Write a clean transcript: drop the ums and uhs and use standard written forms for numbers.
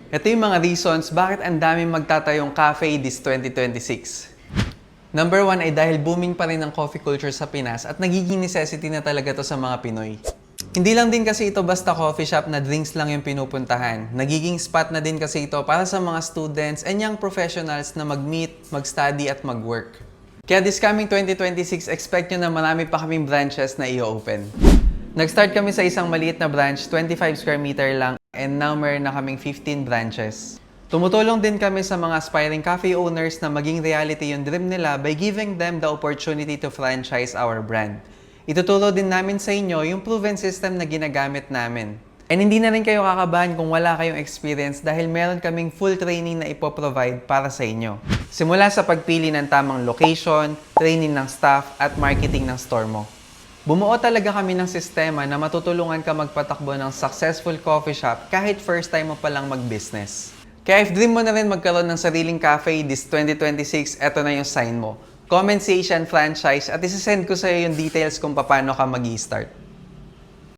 Ito yung mga reasons bakit ang daming magtatayong cafe this 2026. Number 1 ay dahil booming pa rin ang coffee culture sa Pinas at nagiging necessity na talaga to sa mga Pinoy. Hindi lang din kasi ito basta coffee shop na drinks lang yung pinupuntahan. Nagiging spot na din kasi ito para sa mga students and young professionals na mag-meet, mag-study at mag-work. Kaya this coming 2026, expect nyo na marami pa kaming branches na i-open. Nag-start kami sa isang maliit na branch, 25 square meter lang, and now meron na kaming 15 branches. Tumutulong din kami sa mga aspiring cafe owners na maging reality yung dream nila by giving them the opportunity to franchise our brand. Ituturo din namin sa inyo yung proven system na ginagamit namin. And hindi na rin kayo kakabahan kung wala kayong experience dahil meron kaming full training na ipoprovide para sa inyo. Simula sa pagpili ng tamang location, training ng staff, at marketing ng store mo. Bumuo talaga kami ng sistema na matutulungan ka magpatakbo ng successful coffee shop kahit first time mo palang mag-business. Kaya if dream mo na rin magkaroon ng sariling cafe this 2026, eto na yung sign mo. Comment si Asian Franchise at isasend ko sa iyo yung details kung paano ka mag-i-start.